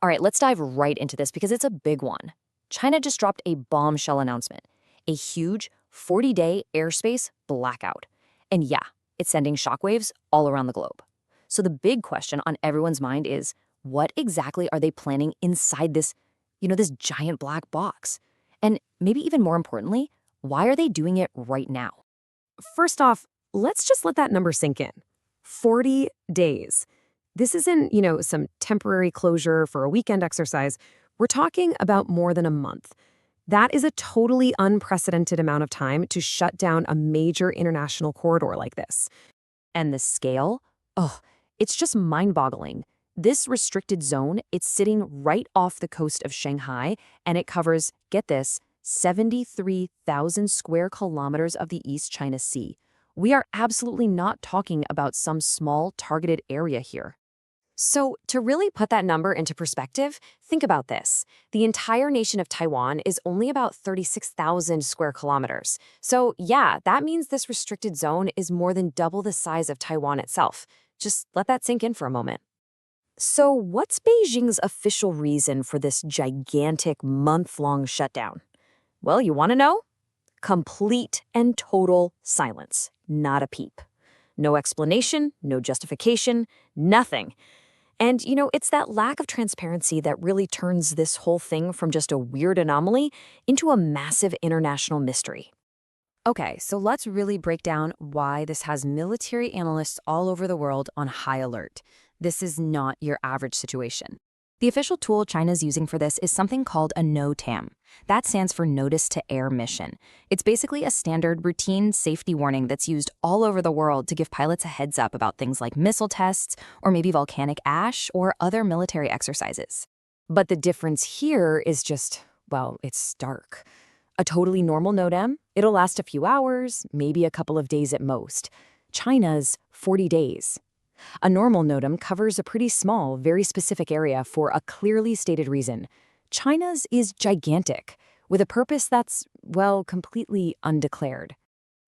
All right, let's dive right into this because it's a big one. China just dropped a bombshell announcement, a huge 40-day airspace blackout. And yeah, it's sending shockwaves all around the globe. So the big question on everyone's mind is, what exactly are they planning inside this giant black box? And maybe even more importantly, why are they doing it right now? First off, let's just let that number sink in. 40 days. This isn't, some temporary closure for a weekend exercise. We're talking about more than a month. That is a totally unprecedented amount of time to shut down a major international corridor like this. And the scale? Oh, it's just mind-boggling. This restricted zone, it's sitting right off the coast of Shanghai, and it covers, get this, 73,000 square kilometers of the East China Sea. We are absolutely not talking about some small targeted area here. So, to really put that number into perspective, think about this. The entire nation of Taiwan is only about 36,000 square kilometers. So, yeah, that means this restricted zone is more than double the size of Taiwan itself. Just let that sink in for a moment. So, what's Beijing's official reason for this gigantic month-long shutdown? Well, you want to know? Complete and total silence. Not a peep. No explanation, no justification, nothing. And, it's that lack of transparency that really turns this whole thing from just a weird anomaly into a massive international mystery. Okay, so let's really break down why this has military analysts all over the world on high alert. This is not your average situation. The official tool China's using for this is something called a NOTAM. That stands for Notice to Air Mission. It's basically a standard routine safety warning that's used all over the world to give pilots a heads up about things like missile tests or maybe volcanic ash or other military exercises. But the difference here is just, well, it's stark. A totally normal NOTAM, it'll last a few hours, maybe a couple of days at most. China's 40 days. A normal NOTAM covers a pretty small, very specific area for a clearly stated reason. China's is gigantic, with a purpose that's, well, completely undeclared.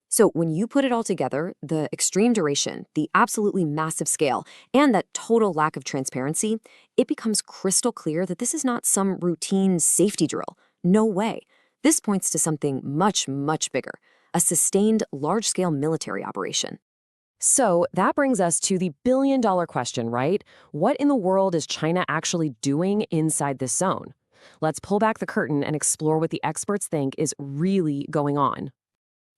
So when you put it all together, the extreme duration, the absolutely massive scale, and that total lack of transparency, it becomes crystal clear that this is not some routine safety drill. No way. This points to something much, much bigger, a sustained, large-scale military operation. So that brings us to the billion-dollar question, right? What in the world is China actually doing inside this zone? Let's pull back the curtain and explore what the experts think is really going on.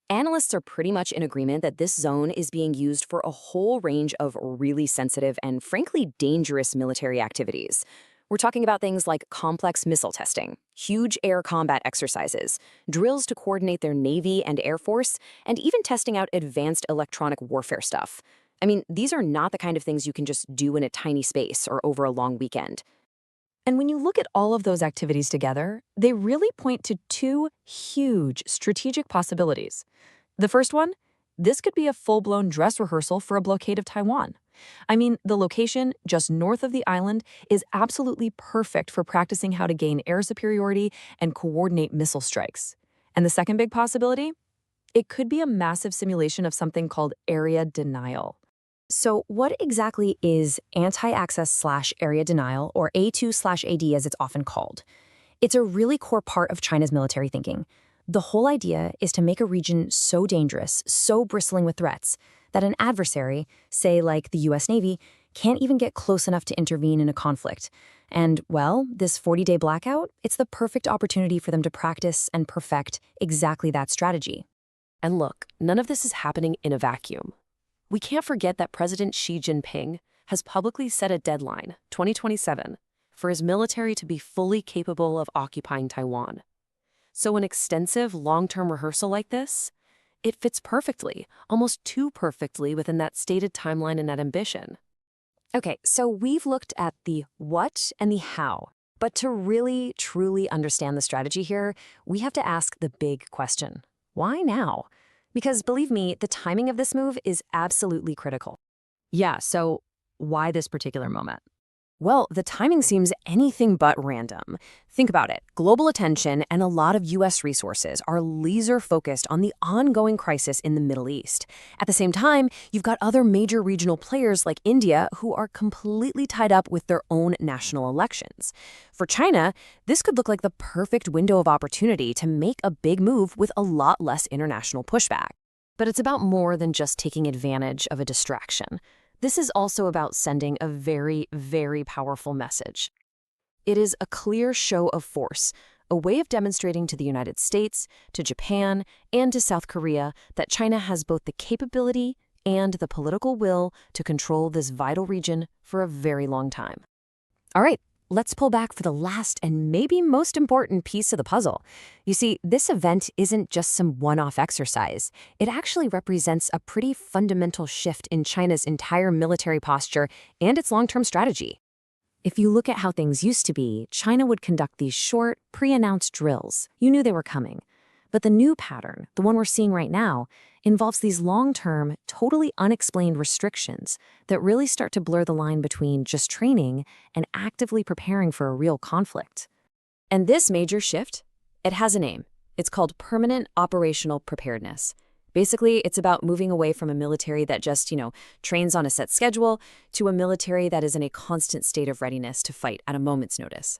Analysts are pretty much in agreement that this zone is being used for a whole range of really sensitive and frankly dangerous military activities. We're talking about things like complex missile testing, huge air combat exercises, drills to coordinate their Navy and Air Force, and even testing out advanced electronic warfare stuff. I mean, these are not the kind of things you can just do in a tiny space or over a long weekend. And when you look at all of those activities together, they really point to two huge strategic possibilities. The first one, this could be a full-blown dress rehearsal for a blockade of Taiwan. I mean, the location, just north of the island, is absolutely perfect for practicing how to gain air superiority and coordinate missile strikes. And the second big possibility? It could be a massive simulation of something called area denial. So what exactly is anti-access/area denial, or A2/AD as it's often called? It's a really core part of China's military thinking. The whole idea is to make a region so dangerous, so bristling with threats, that an adversary, say like the US Navy, can't even get close enough to intervene in a conflict. And, well, this 40-day blackout, it's the perfect opportunity for them to practice and perfect exactly that strategy. And look, none of this is happening in a vacuum. We can't forget that President Xi Jinping has publicly set a deadline, 2027, for his military to be fully capable of occupying Taiwan. So an extensive, long-term rehearsal like this, it fits perfectly, almost too perfectly within that stated timeline and that ambition. Okay, so we've looked at the what and the how. But to really, truly understand the strategy here, we have to ask the big question. Why now? Because believe me, the timing of this move is absolutely critical. Yeah, so why this particular moment? Well, the timing seems anything but random. Think about it. Global attention and a lot of U.S. resources are laser focused on the ongoing crisis in the Middle East. At the same time, you've got other major regional players like India who are completely tied up with their own national elections. For China, this could look like the perfect window of opportunity to make a big move with a lot less international pushback. But it's about more than just taking advantage of a distraction. This is also about sending a very, very powerful message. It is a clear show of force, a way of demonstrating to the United States, to Japan, and to South Korea that China has both the capability and the political will to control this vital region for a very long time. All right, let's pull back for the last and maybe most important piece of the puzzle. You see, this event isn't just some one-off exercise. It actually represents a pretty fundamental shift in China's entire military posture and its long-term strategy. If you look at how things used to be, China would conduct these short, pre-announced drills. You knew they were coming. But the new pattern, the one we're seeing right now, involves these long-term, totally unexplained restrictions that really start to blur the line between just training and actively preparing for a real conflict. And this major shift, it has a name. It's called permanent operational preparedness. Basically, it's about moving away from a military that just, trains on a set schedule to a military that is in a constant state of readiness to fight at a moment's notice.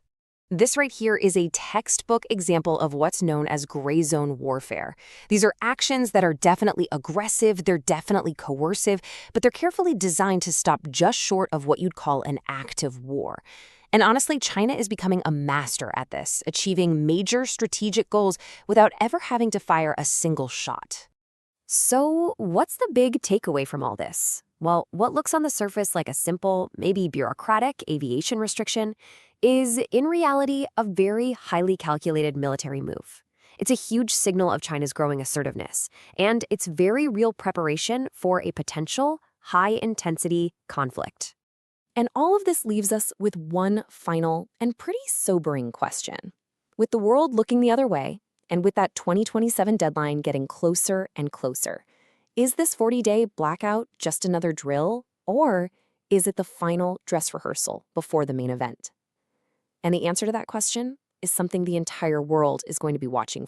This right here is a textbook example of what's known as gray zone warfare. These are actions that are definitely aggressive, they're definitely coercive, but they're carefully designed to stop just short of what you'd call an active war. And honestly, China is becoming a master at this, achieving major strategic goals without ever having to fire a single shot. So, what's the big takeaway from all this? Well, what looks on the surface like a simple, maybe bureaucratic aviation restriction is, in reality, a very highly calculated military move. It's a huge signal of China's growing assertiveness, and it's very real preparation for a potential high-intensity conflict. And all of this leaves us with one final and pretty sobering question. With the world looking the other way, and with that 2027 deadline getting closer and closer, is this 40-day blackout just another drill, or is it the final dress rehearsal before the main event? And the answer to that question is something the entire world is going to be watching